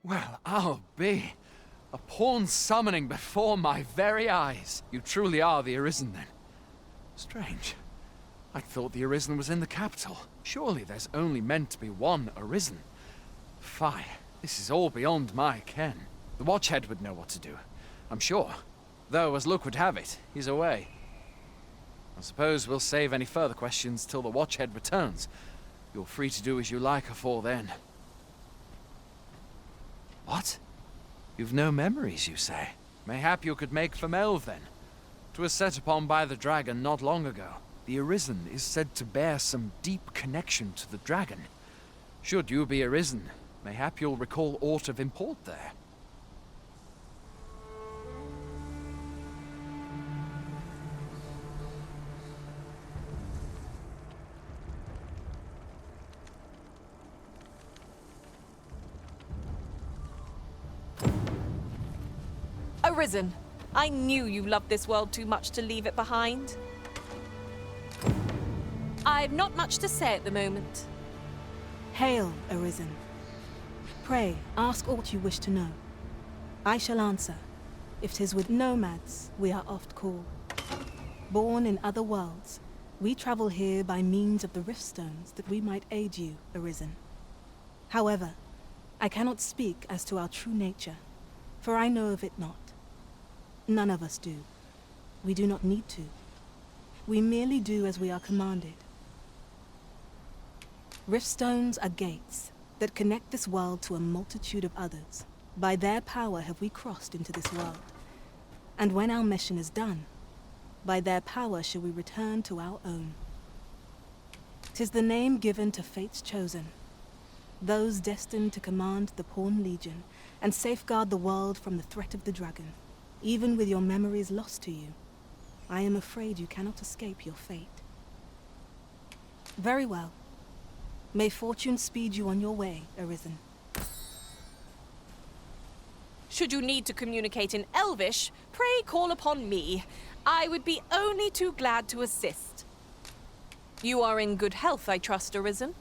Well, I'll be. A pawn summoning before my very eyes. You truly are the Arisen, then. Strange. I thought the Arisen was in the capital. Surely there's only meant to be one Arisen. Fie, this is all beyond my ken. The Watchhead would know what to do, I'm sure. Though, as luck would have it, he's away. I suppose we'll save any further questions till the Watchhead returns. You're free to do as you like afore then. What? You've no memories, you say? Mayhap you could make for Melve, then. 'Twas set upon by the dragon not long ago. The Arisen is said to bear some deep connection to the dragon. Should you be Arisen, mayhap you'll recall aught of import there. Arisen, I knew you loved this world too much to leave it behind. I've not much to say at the moment. Hail, Arisen. Pray, ask aught you wish to know. I shall answer, if 'tis with nomads we are oft called. Born in other worlds, we travel here by means of the riftstones that we might aid you, Arisen. However, I cannot speak as to our true nature, for I know of it not. None of us do. We do not need to. We merely do as we are commanded. Riftstones are gates that connect this world to a multitude of others. By their power have we crossed into this world. And when our mission is done, by their power shall we return to our own. 'Tis the name given to fate's chosen, those destined to command the Pawn Legion and safeguard the world from the threat of the dragon. Even with your memories lost to you, I am afraid you cannot escape your fate. Very well. May fortune speed you on your way, Arisen. Should you need to communicate in Elvish, pray call upon me. I would be only too glad to assist. You are in good health, I trust, Arisen?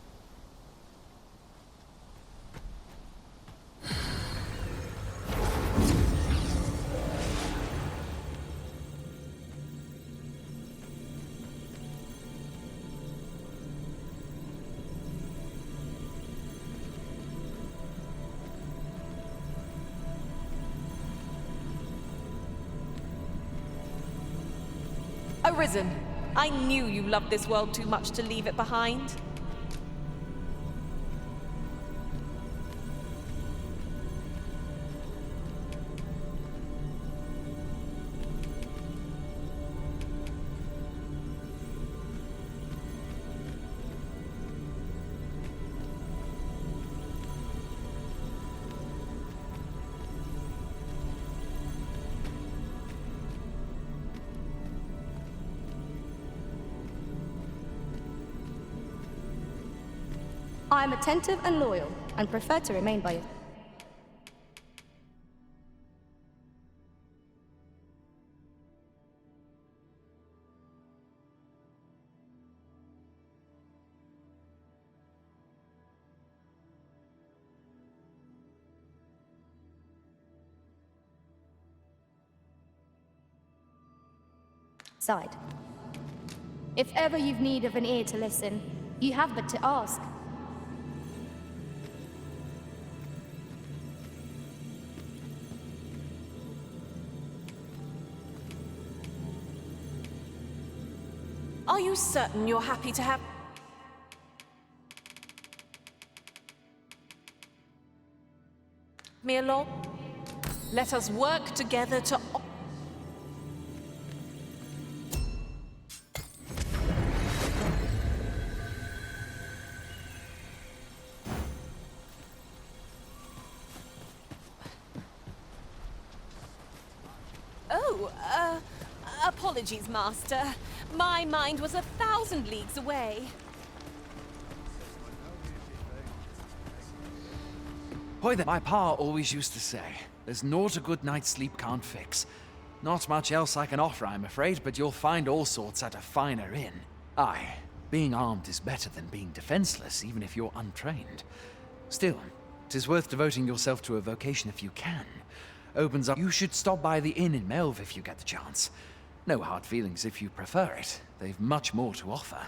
Arisen, I knew you loved this world too much to leave it behind. I am attentive and loyal, and prefer to remain by it. Side. If ever you've need of an ear to listen, you have but to ask. Are you certain you're happy to have me along? Let us work together to... Apologies, Master. My mind was 1,000 leagues away. Hoy there, my pa always used to say, there's naught a good night's sleep can't fix. Not much else I can offer, I'm afraid, but you'll find all sorts at a finer inn. Aye, being armed is better than being defenseless, even if you're untrained. Still, 'Tis worth devoting yourself to a vocation if you can. Opens up. You should stop by the inn in Melve if you get the chance. No hard feelings if you prefer it. They've much more to offer.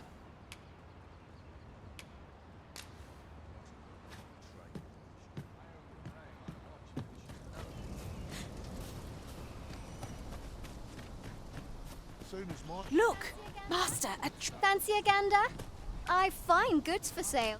Look, Master, Fancy a gander? I've fine goods for sale.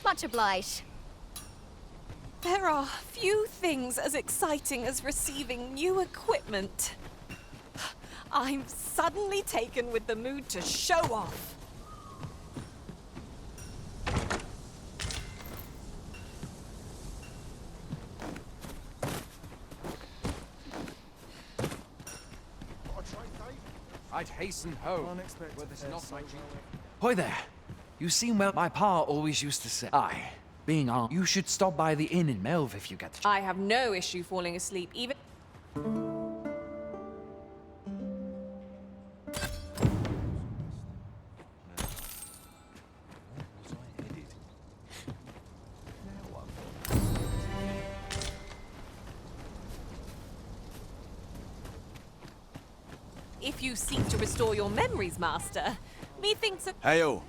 Much obliged. there are few things as exciting as receiving new equipment. I'm suddenly taken with the mood to show off. I'd hasten home, were this not my duty. Hoy there! You seem well. My pa always used to say, aye, being armed, you should stop by the inn in Melve if you get the chance. I have no issue falling asleep, even... If you seek to restore your memories, Master, methinks a... Hail!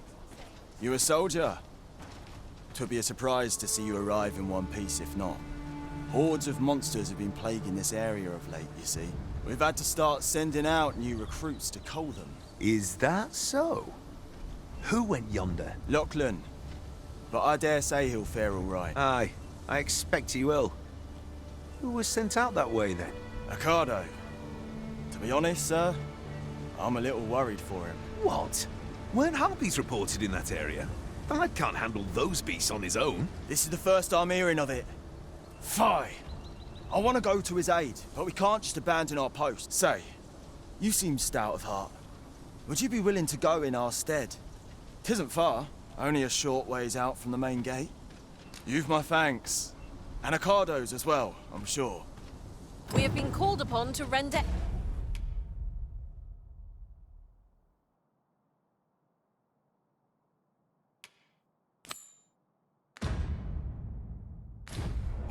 You a soldier? 'Twould be a surprise to see you arrive in one piece, if not. Hordes of monsters have been plaguing this area of late, you see. We've had to start sending out new recruits to cull them. Is that so? Who went yonder? Lachlan. But I dare say he'll fare all right. Aye, I expect he will. Who was sent out that way, then? Ricardo. To be honest, sir, I'm a little worried for him. What? Weren't harpies reported in that area? The lad can't handle those beasts on his own. This is the first I'm hearing of it. Fie! I want to go to his aid, but we can't just abandon our post. Say, you seem stout of heart. Would you be willing to go in our stead? 'Tisn't far, only a short ways out from the main gate. You've my thanks. And Ricardo's as well, I'm sure. We have been called upon to render...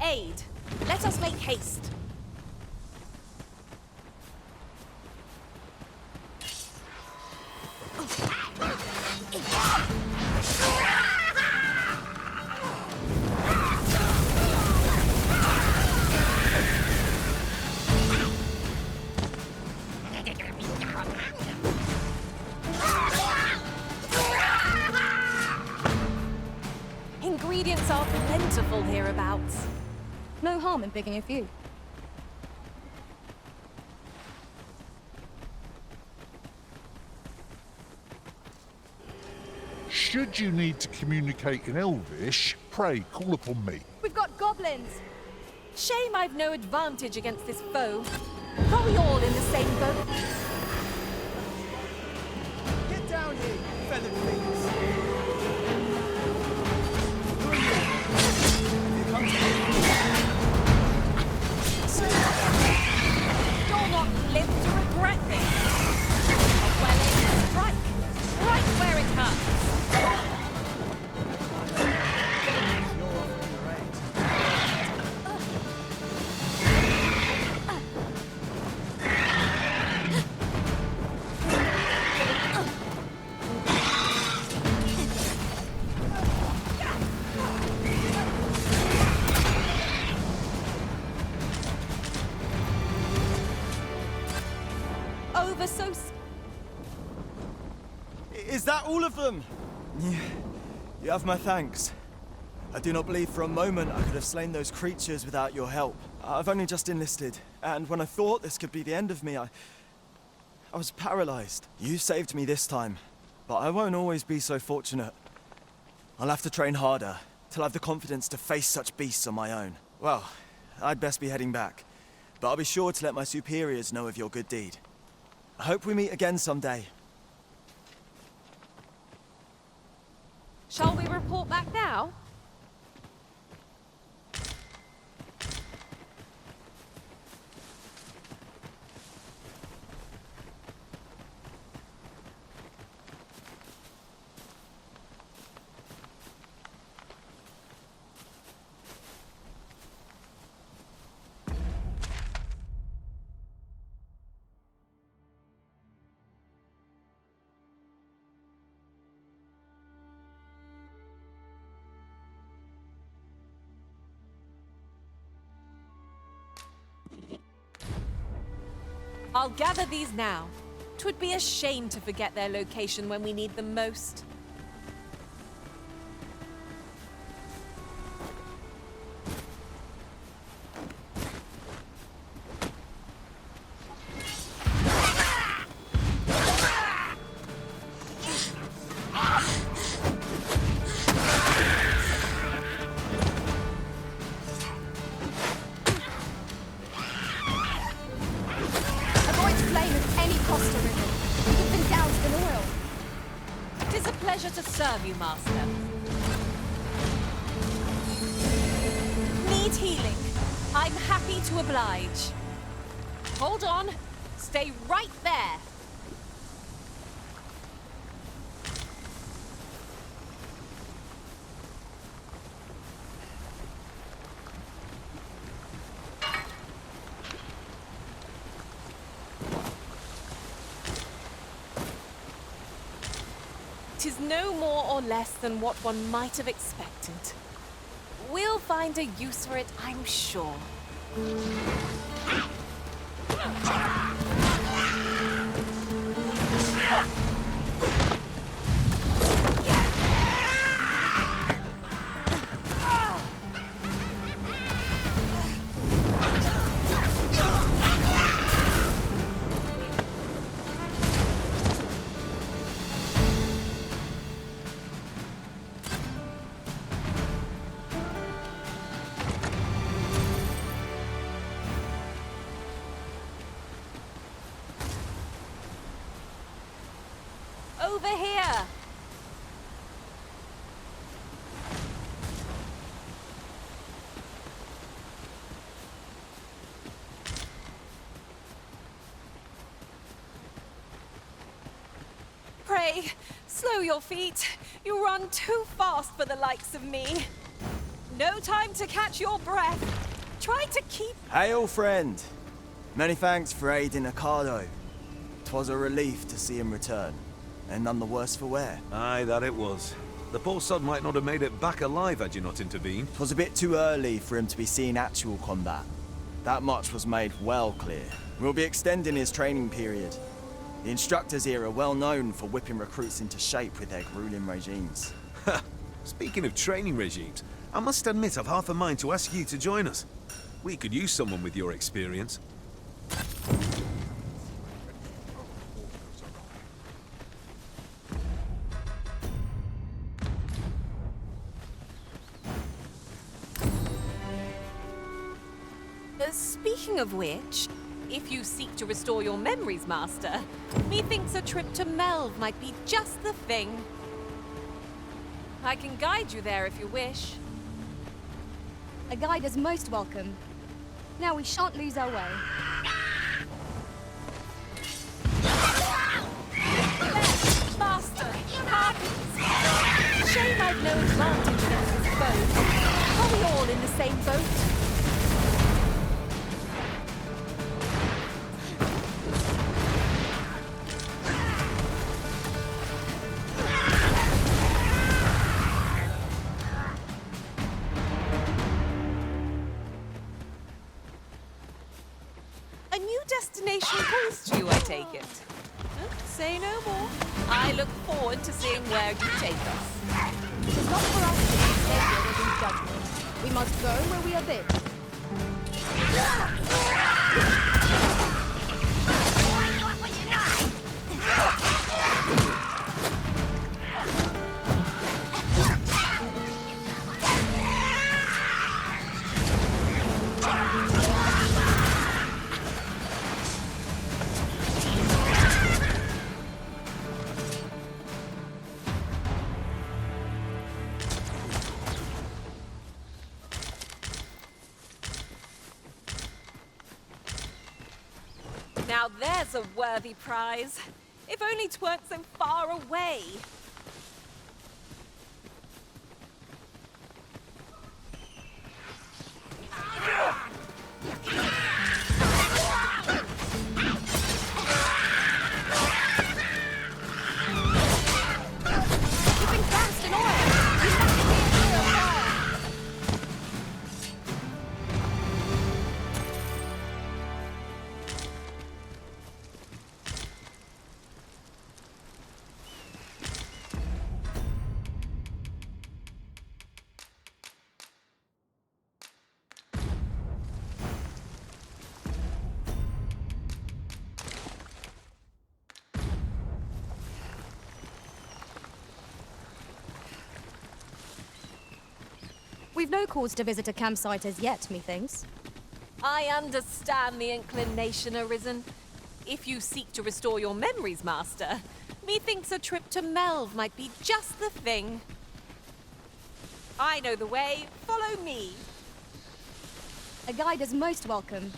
aid. Let us make haste. Ingredients are plentiful hereabouts. No harm in picking a few. Should you need to communicate in Elvish, pray call upon me. We've got goblins! Shame I've no advantage against this foe. Are we all in the same boat? Get down here, you feathered things! You'll not live to regret this. A well-aimed strike, right where it hurts. ever so... Is that all of them? You have my thanks. I do not believe for a moment I could have slain those creatures without your help. I've only just enlisted, and when I thought this could be the end of me, I was paralyzed. You saved me this time, but I won't always be so fortunate. I'll have to train harder, till I have the confidence to face such beasts on my own. Well, I'd best be heading back, but I'll be sure to let my superiors know of your good deed. I hope we meet again someday. Shall we report back now? I'll gather these now. 'Twould be a shame to forget their location when we need them most. To serve you, Master. Need healing. I'm happy to oblige. Hold on. Stay right there. Tis no more or less than what one might have expected. We'll find a use for it, I'm sure. Over here! Pray, slow your feet. You run too fast for the likes of me. No time to catch your breath. Try to keep... Hail, friend. Many thanks for aiding Ocado. 'Twas a relief to see him return. And none the worse for wear. Aye, that it was. The poor sod might not have made it back alive had you not intervened. 'Twas a bit too early for him to be seeing actual combat. That much was made well clear. We'll be extending his training period. The instructors here are well known for whipping recruits into shape with their grueling regimes. Speaking of training regimes, I must admit I've half a mind to ask you to join us. We could use someone with your experience. Speaking of which, if you seek to restore your memories, Master, methinks a trip to Melve might be just the thing. I can guide you there if you wish. A guide is most welcome. Now we shan't lose our way. Master, pardons. Shame I've no advantage against this boat. Are we all in the same boat? A new destination calls to you, I take it. Say no more. I look forward to seeing where you take us. It is not for us to be saviors in judgment. We must go where we are bid. Now there's a worthy prize. If only 'tweren't so far away. You've been cast in oil. You must be a clear fire. We've no cause to visit a campsite as yet, methinks. I understand the inclination, Arisen. If you seek to restore your memories, Master, methinks a trip to Melve might be just the thing. I know the way. Follow me. A guide is most welcome.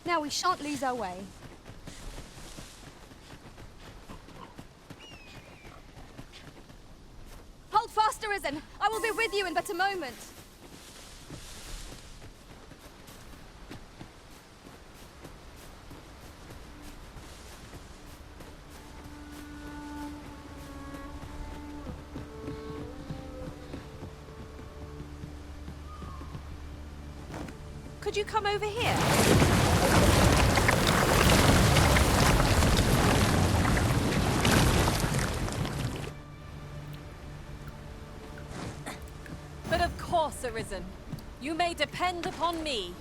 Now we shan't lose our way. Hold fast, Arisen! I will be with you in but a moment. Could you come over here? But of course, Arisen. You may depend upon me.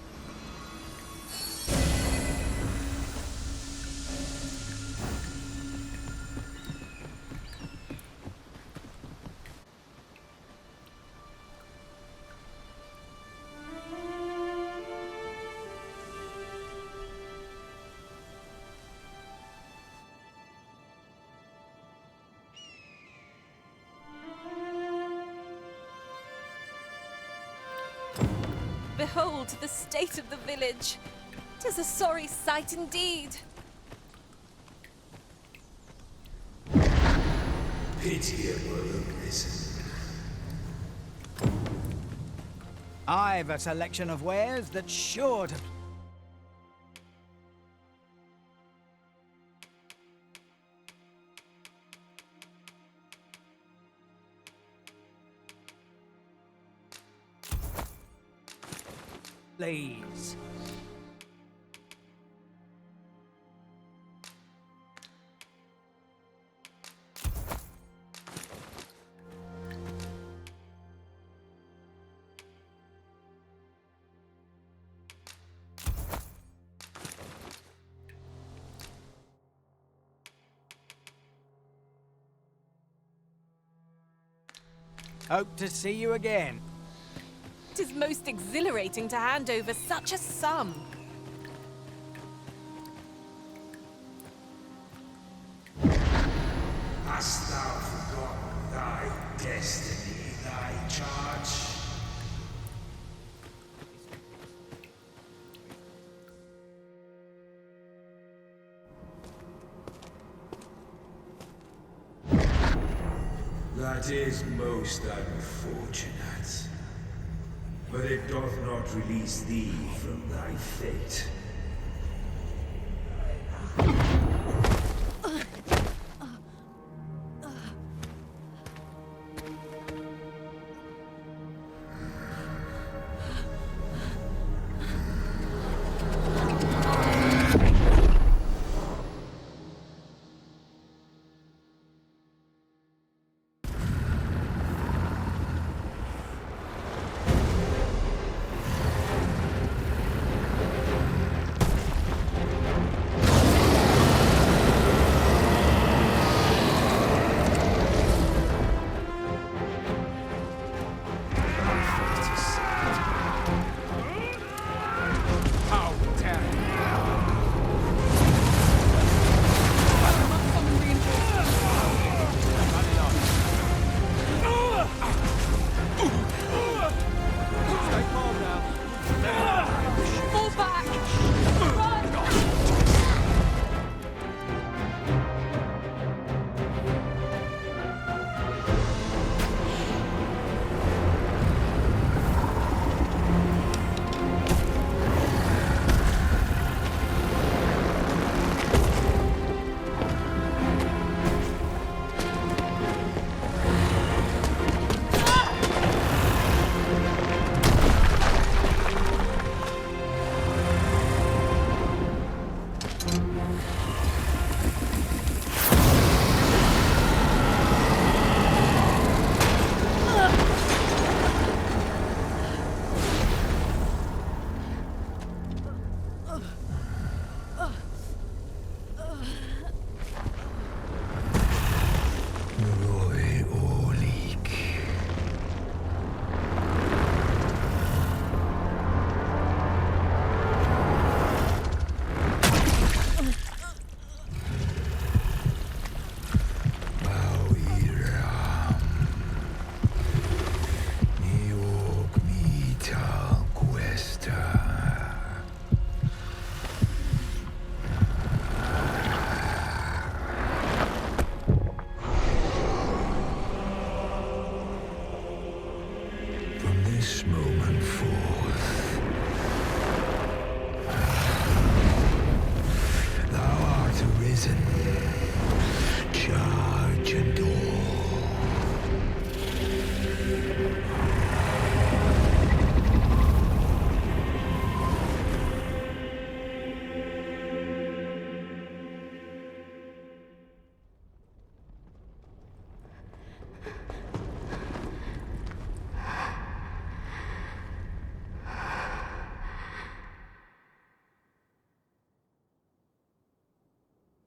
Behold the state of the village. 'Tis a sorry sight indeed. Pitiable Arisen. I've a selection of wares that's sure to... Please. Hope to see you again. It is most exhilarating to hand over such a sum. Hast thou forgotten thy destiny, thy charge? That is most unfortunate. But it doth not release thee from thy fate.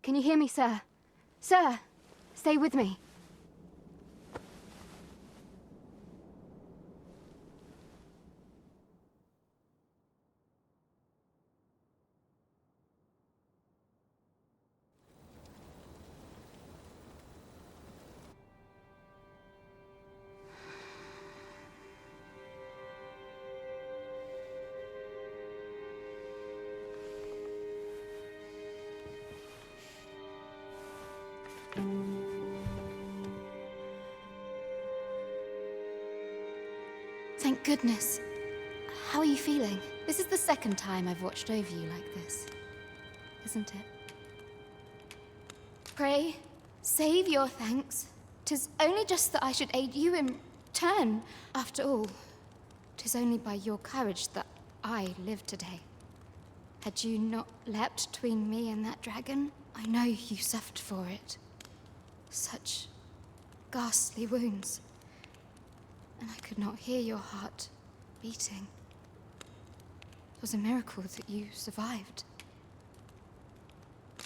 Can you hear me, sir? Sir, stay with me. Thank goodness. How are you feeling? This is the second time I've watched over you like this, isn't it? Pray, save your thanks. 'Tis only just that I should aid you in turn. After all, 'tis only by your courage that I live today. Had you not leapt between me and that dragon, I know you suffered for it. Such ghastly wounds. And I could not hear your heart beating. It was a miracle that you survived.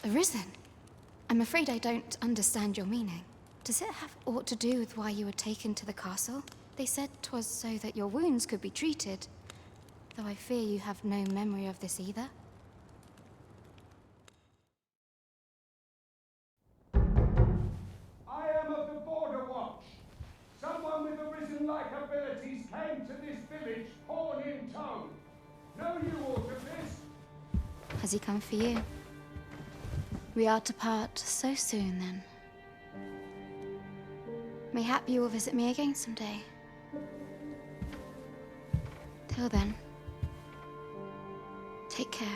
Arisen? I'm afraid I don't understand your meaning. Does it have aught to do with why you were taken to the castle? They said 'twas so that your wounds could be treated, though I fear you have no memory of this either. I am of the Border Watch. Someone with Arisen-like abilities came to this village, horn in tow. Know you aught of this? Has he come for you? We are to part so soon, then. Mayhap you will visit me again someday. Till then, take care.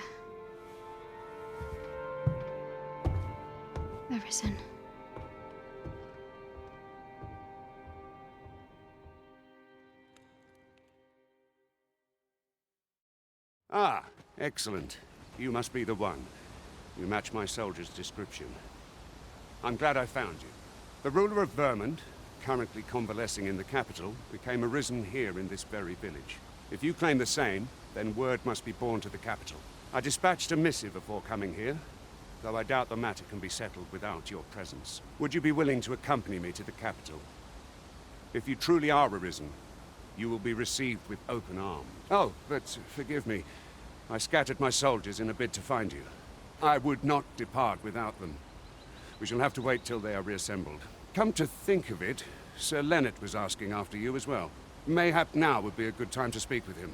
Arisen. Ah, excellent. You must be the one. You match my soldier's description. I'm glad I found you. The ruler of Vermont, currently convalescing in the capital, became arisen here in this very village. If you claim the same, then word must be borne to the capital. I dispatched a missive before coming here, though I doubt the matter can be settled without your presence. Would you be willing to accompany me to the capital? If you truly are arisen, you will be received with open arms. Oh, but forgive me. I scattered my soldiers in a bid to find you. I would not depart without them. We shall have to wait till they are reassembled. Come to think of it, Sir Leonard was asking after you as well. Mayhap now would be a good time to speak with him.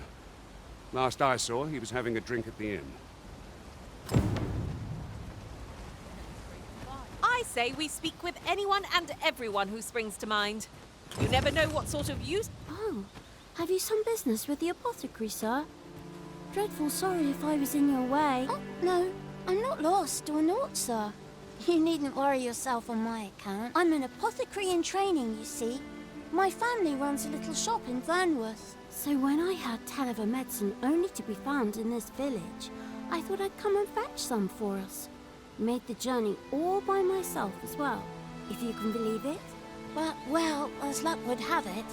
Last I saw, he was having a drink at the inn. I say we speak with anyone and everyone who springs to mind. You never know what sort of use... Oh, have you some business with the apothecary, sir? Dreadful sorry if I was in your way. Oh, no, I'm not lost or naught, sir. You needn't worry yourself on my account. I'm an apothecary in training, you see. My family runs a little shop in Vernworth. So when I heard tell of a medicine only to be found in this village, I thought I'd come and fetch some for us. Made the journey all by myself as well, if you can believe it. But, well, as luck would have it,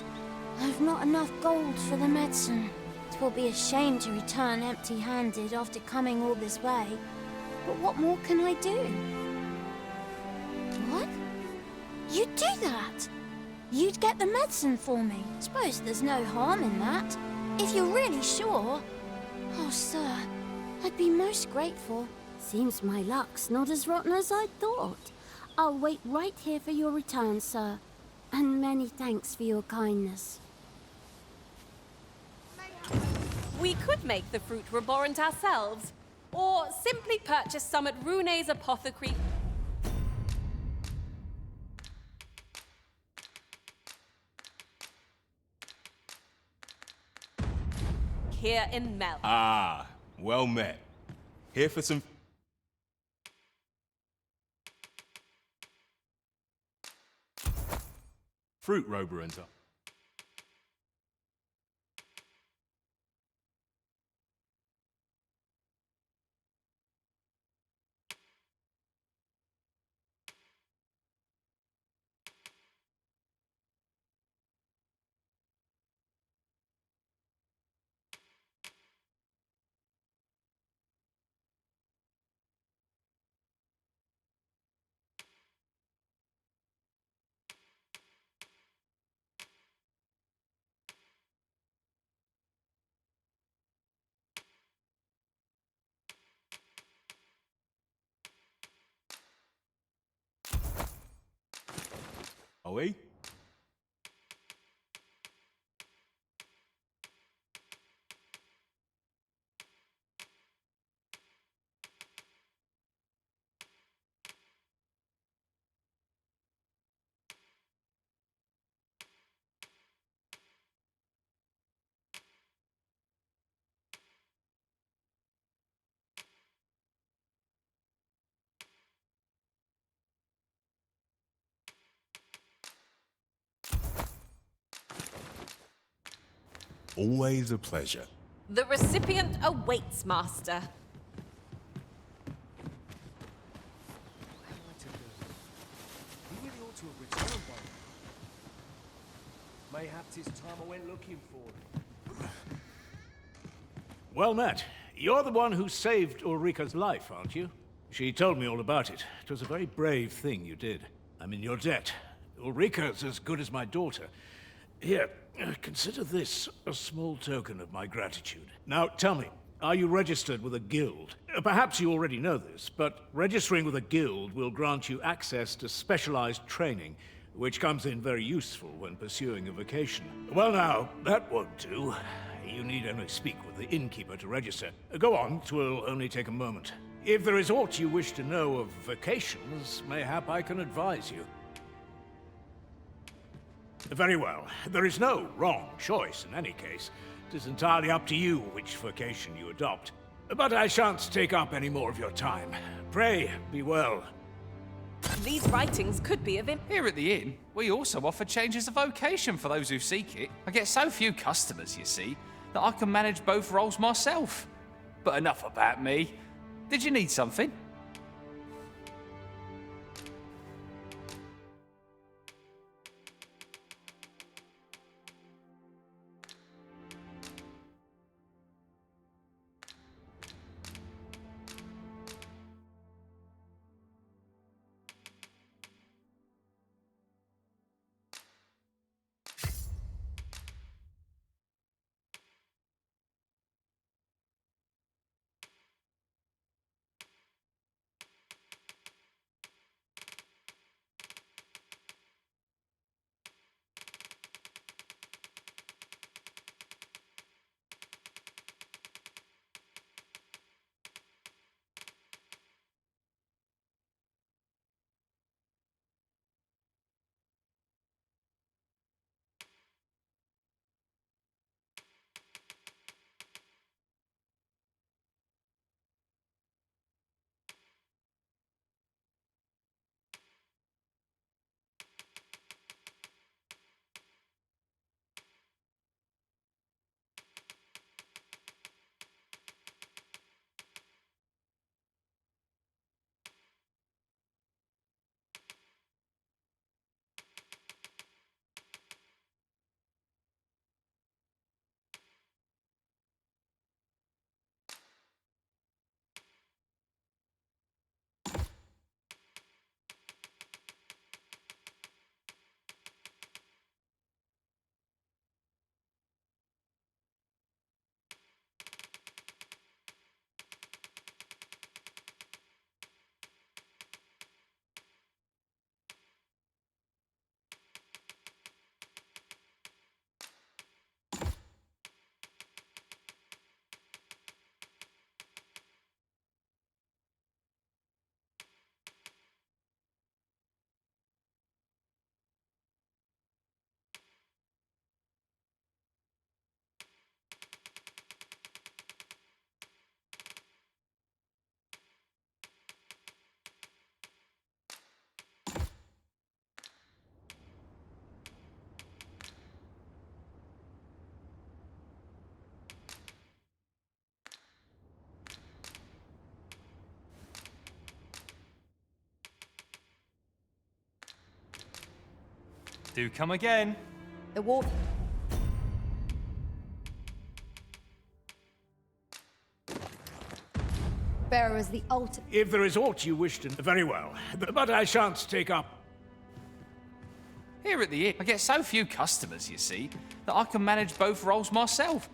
I've not enough gold for the medicine. It will be a shame to return empty-handed after coming all this way. But what more can I do? What? You'd do that? You'd get the medicine for me? Suppose there's no harm in that. If you're really sure. Oh, sir, I'd be most grateful. Seems my luck's not as rotten as I thought. I'll wait right here for your return, sir. And many thanks for your kindness. We could make the fruit reborrent ourselves, or simply purchase some at Rune's apothecary. Here in Mel. Ah, well met. Here for some... fruit, Roborenter. we? Always a pleasure. The recipient awaits, Master. He really ought to have returned by now. Mayhaps it's time I went looking for him. Well met. You're the one who saved Ulrika's life, aren't you? She told me all about it. It was a very brave thing you did. I'm in your debt. Ulrika's as good as my daughter. Here, consider this a small token of my gratitude. Now, tell me, are you registered with a guild? Perhaps you already know this, but registering with a guild will grant you access to specialized training, which comes in very useful when pursuing a vocation. Well now, that won't do. You need only speak with the innkeeper to register. Go on, 'twill only take a moment. If there is aught you wish to know of vocations, mayhap I can advise you. Very well. There is no wrong choice in any case. It is entirely up to you which vocation you adopt. But I shan't take up any more of your time. Pray, be well. These writings could be of Here at the inn, we also offer changes of vocation for those who seek it. I get so few customers, you see, that I can manage both roles myself. But enough about me. Did you need something? Do come again. the wolf. Bearer is the ultimate. If there is aught you wish to... Very well. But I shan't take up... Here at the inn, I get so few customers, you see, that I can manage both roles myself.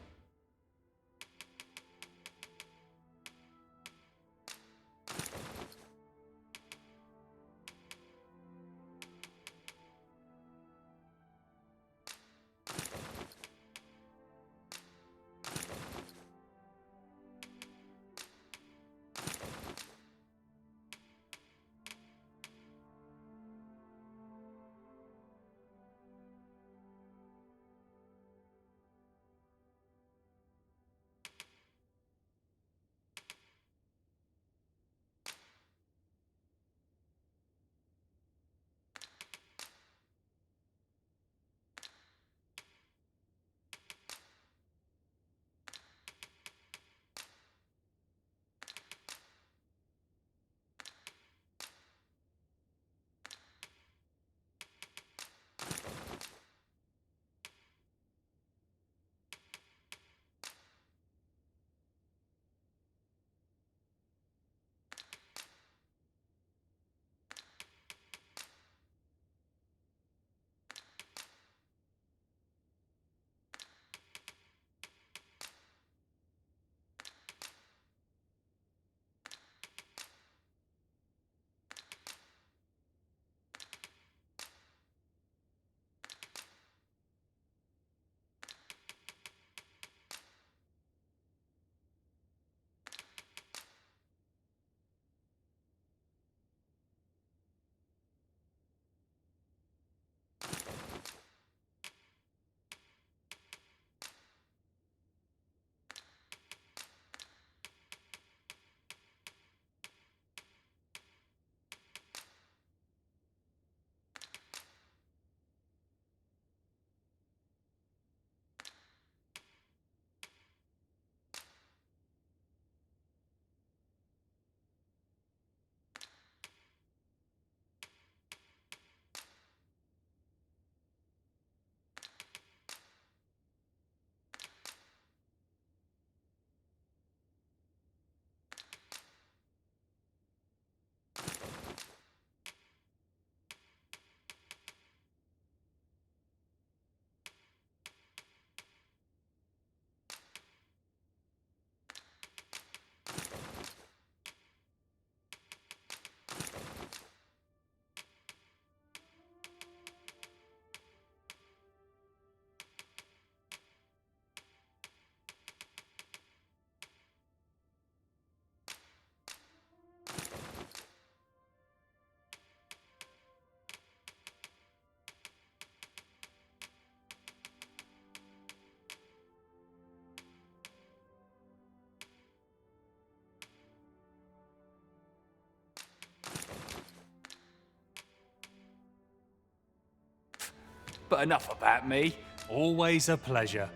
But enough about me. Always a pleasure.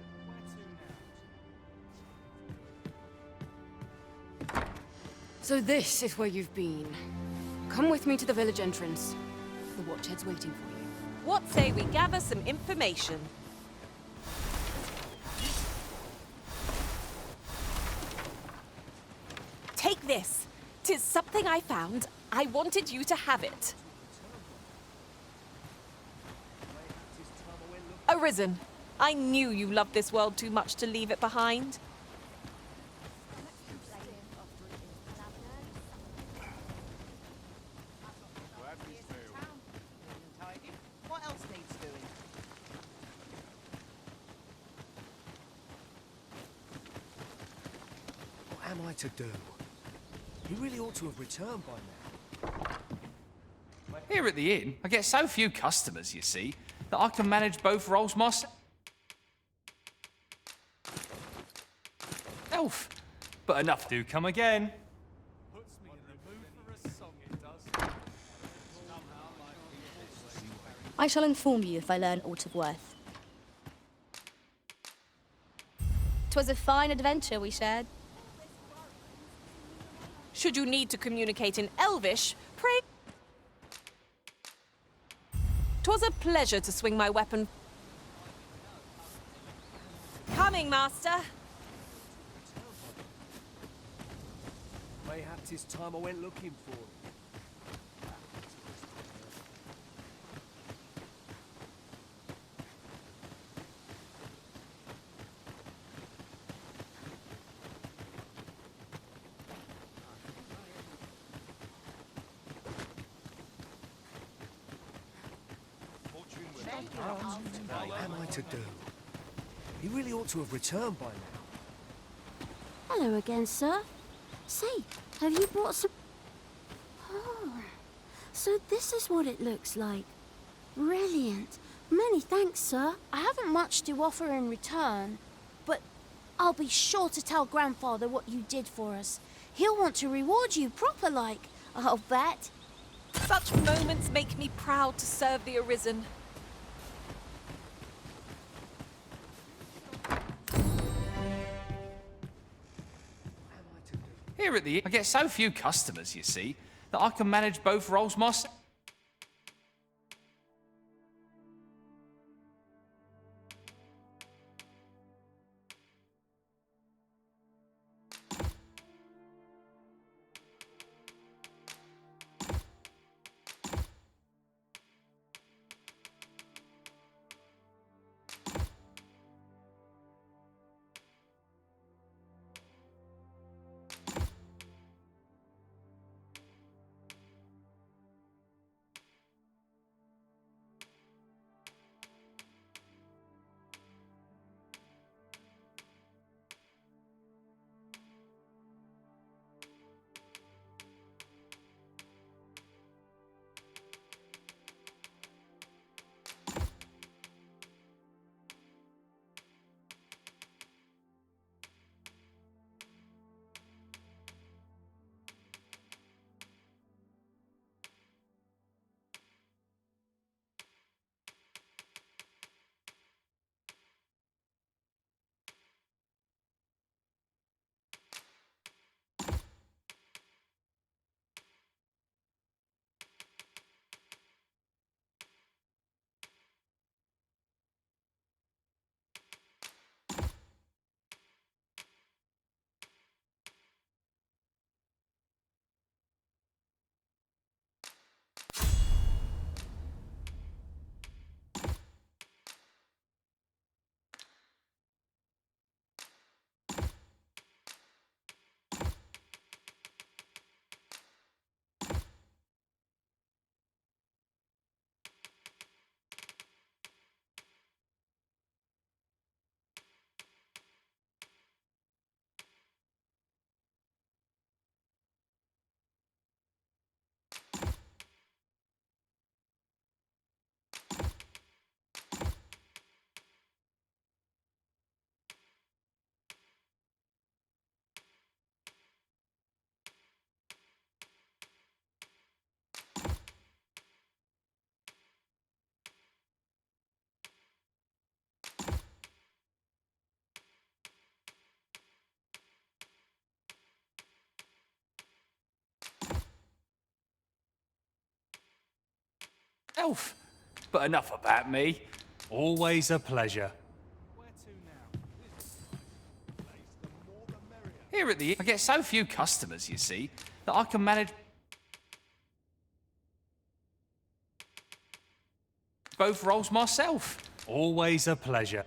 So this is where you've been. Come with me to the village entrance. The Watchhead's waiting for you. What say we gather some information? Take this. 'Tis something I found. I wanted you to have it. Arisen. I knew you loved this world too much to leave it behind. What else needs doing? What am I to do? He really ought to have returned by now. Here at the inn, I get so few customers, you see, that I can manage both roles myself. Elf. But enough do come again. I shall inform you if I learn aught of worth. 'Twas a fine adventure we shared. Should you need to communicate in Elvish, pray. 'Twas a pleasure to swing my weapon. Coming, Master. Mayhap 'tis time I went looking for him. What am I to do? He really ought to have returned by now. Hello again, sir. Say, have you brought some... Oh, so this is what it looks like. Brilliant. Many thanks, sir. I haven't much to offer in return, but I'll be sure to tell Grandfather what you did for us. He'll want to reward you proper like, I'll bet. Such moments make me proud to serve the Arisen. Here at the inn, I get so few customers, you see, that I can manage both roles myself. myself. But enough about me. Always a pleasure. Here at the I get so few customers, you see, that I can manage both roles myself. Always a pleasure.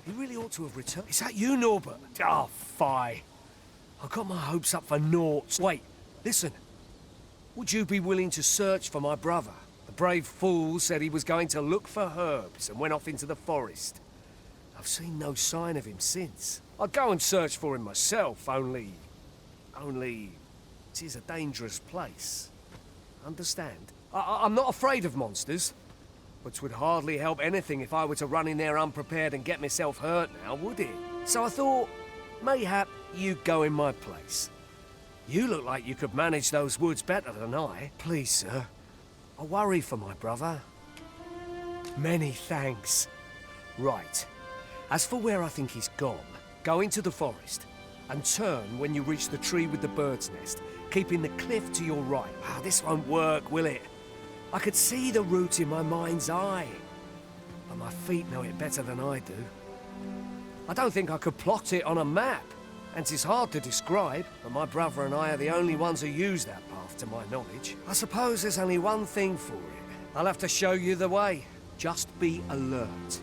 He really ought to have returned. Is that you, Norbert? Oh, fie. I got my hopes up for naught. Wait, listen. Would you be willing to search for my brother? The brave fool said he was going to look for herbs and went off into the forest. I've seen no sign of him since. I'd go and search for him myself, only... it is a dangerous place. Understand? I'm not afraid of monsters. But 'twould hardly help anything if I were to run in there unprepared and get myself hurt now, would it? So I thought, mayhap you'd go in my place. You look like you could manage those woods better than I. Please, sir. I worry for my brother. Many thanks. Right. As for where I think he's gone, go into the forest and turn when you reach the tree with the bird's nest, keeping the cliff to your right. Ah, this won't work, will it? I could see the route in my mind's eye, but my feet know it better than I do. I don't think I could plot it on a map, and 'tis hard to describe, but my brother and I are the only ones who use that path to my knowledge. I suppose there's only one thing for it. I'll have to show you the way. Just be alert.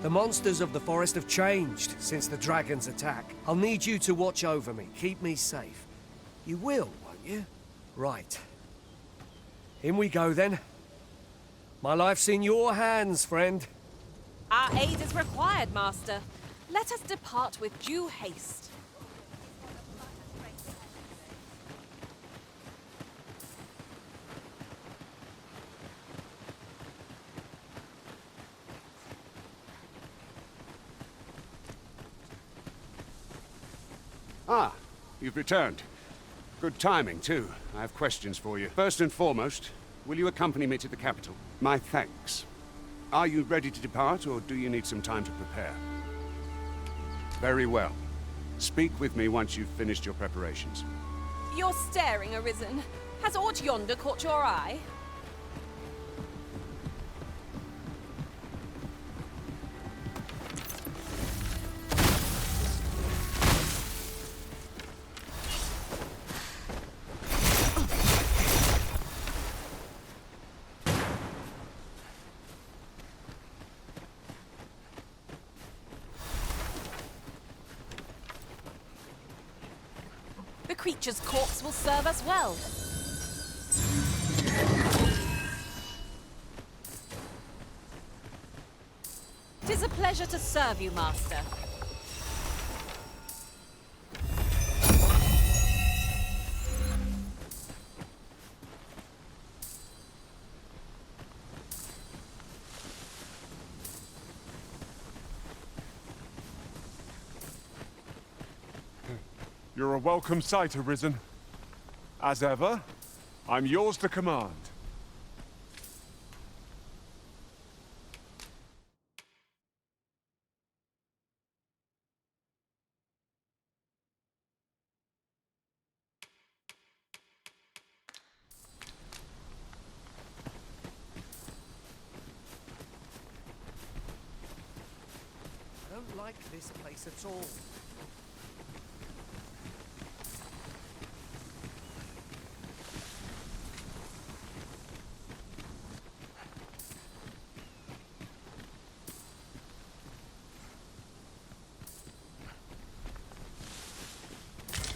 The monsters of the forest have changed since the dragon's attack. I'll need you to watch over me, keep me safe. You will, won't you? Right. In we go, then. My life's in your hands, friend. Our aid is required, Master. Let us depart with due haste. Ah, you've returned. Good timing, too. I have questions for you. First and foremost, will you accompany me to the capital? My thanks. Are you ready to depart, or do you need some time to prepare? Very well. Speak with me once you've finished your preparations. You're staring, Arisen. Has aught yonder caught your eye? The creature's corpse will serve us well. Tis a pleasure to serve you, Master. You're a welcome sight, Arisen. As ever, I'm yours to command. I don't like this place at all.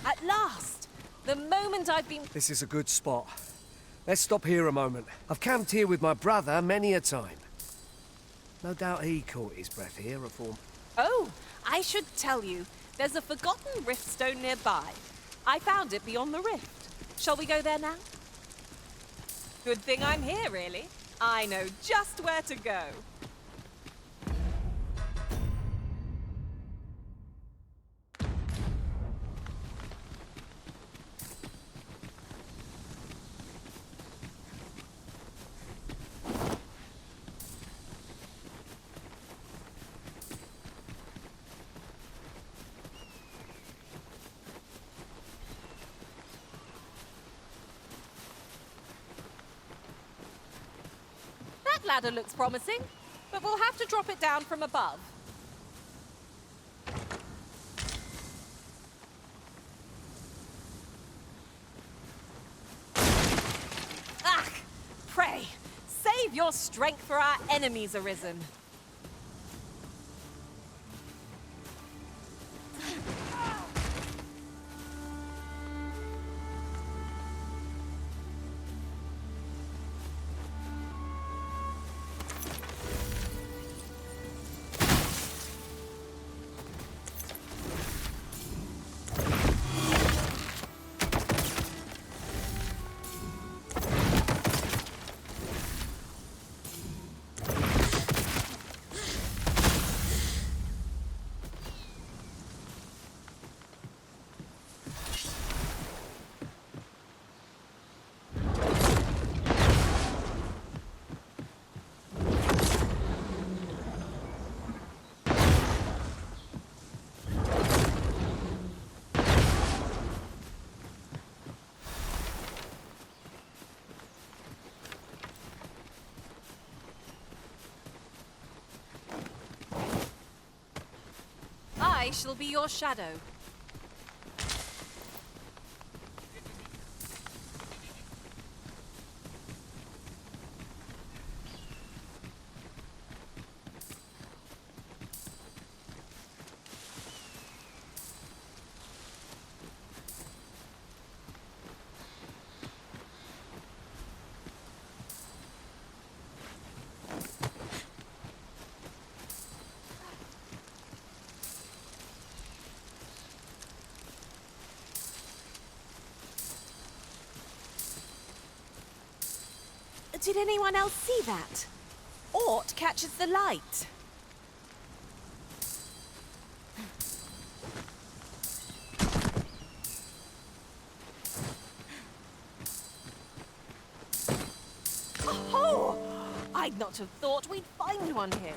At last! The moment I've been... This is a good spot. Let's stop here a moment. I've camped here with my brother many a time. No doubt he caught his breath here at form. Oh, I should tell you. There's a forgotten riftstone nearby. I found it beyond the rift. Shall we go there now? Good thing I'm here, really. I know just where to go. ladder looks promising, but we'll have to drop it down from above. Ah! Pray, save your strength for our enemies, Arisen. I shall be your shadow. Did anyone else see that? Ort catches the light. Oh! I'd not have thought we'd find one here.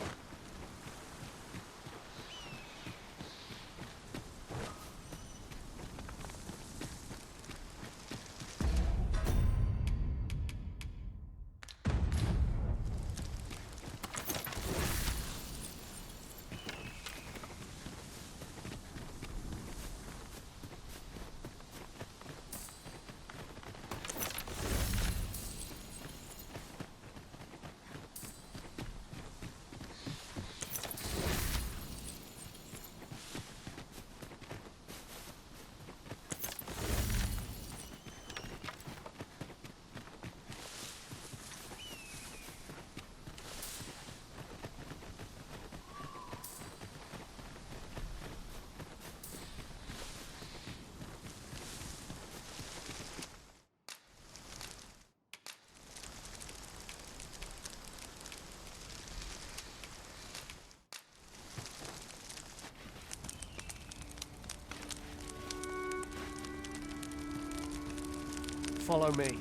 Follow me.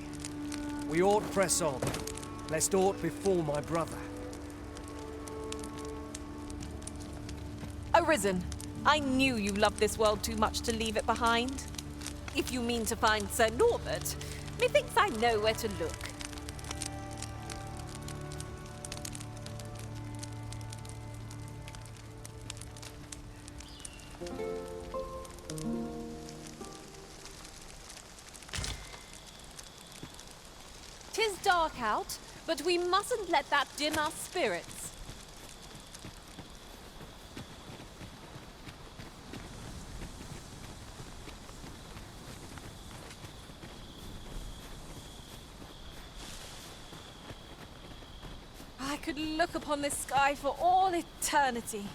We ought press on, lest aught befall my brother. Arisen, I knew you loved this world too much to leave it behind. If you mean to find Sir Norbert, methinks I know where to look. Tis dark out, but we mustn't let that dim our spirits. I could look upon this sky for all eternity,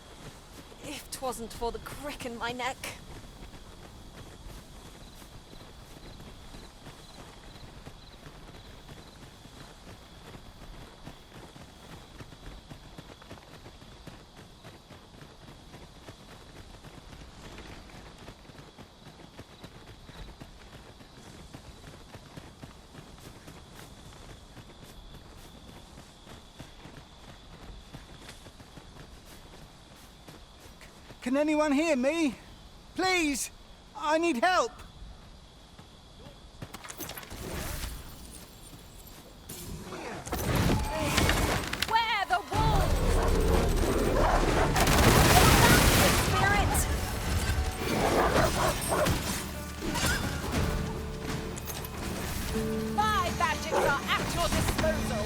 if 'twasn't for the crick in my neck. Can anyone hear me? Please! I need help! disposal.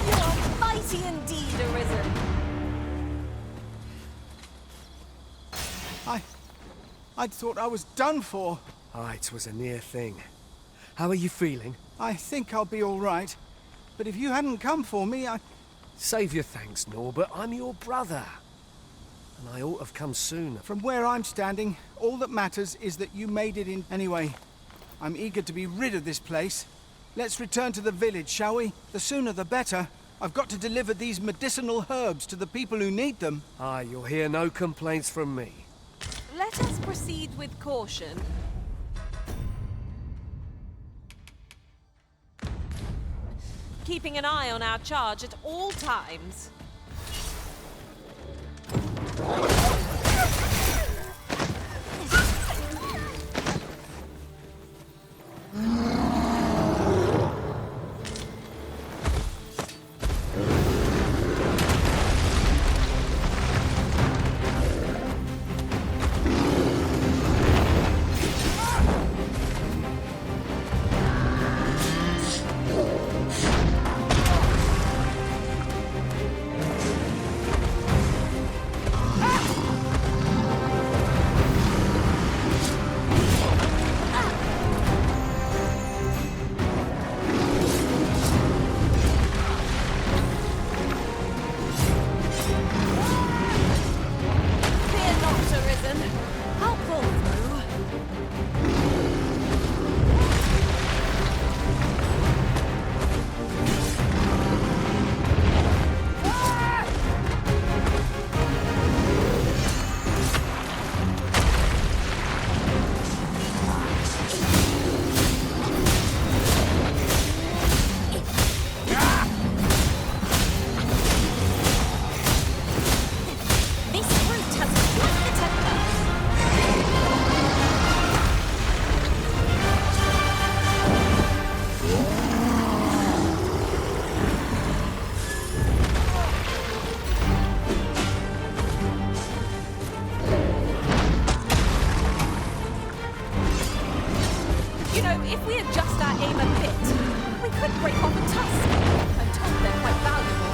You are mighty indeed, Arisen. I'd thought I was done for. Ah, it was a near thing. How are you feeling? I think I'll be all right. But if you hadn't come for me, Save your thanks, Norbert. I'm your brother. And I ought to have come sooner. From where I'm standing, all that matters is that you made it in. Anyway, I'm eager to be rid of this place. Let's return to the village, shall we? The sooner the better. I've got to deliver these medicinal herbs to the people who need them. Ah, you'll hear no complaints from me. Let us proceed with caution. Keeping an eye on our charge at all times. If we adjust our aim a bit, we could break off a tusk. I'm told they're quite valuable.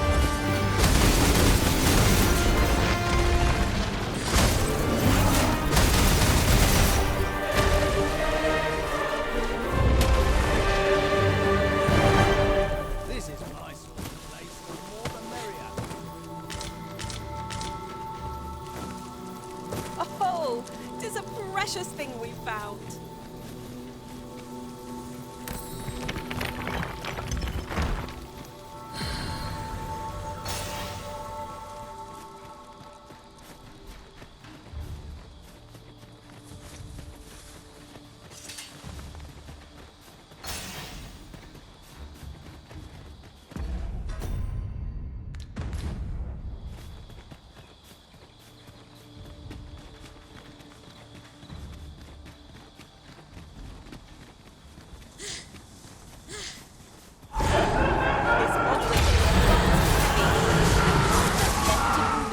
This is my sort of place. The more the merrier. Oh, 'tis a precious thing we found.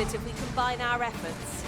If we combine our efforts.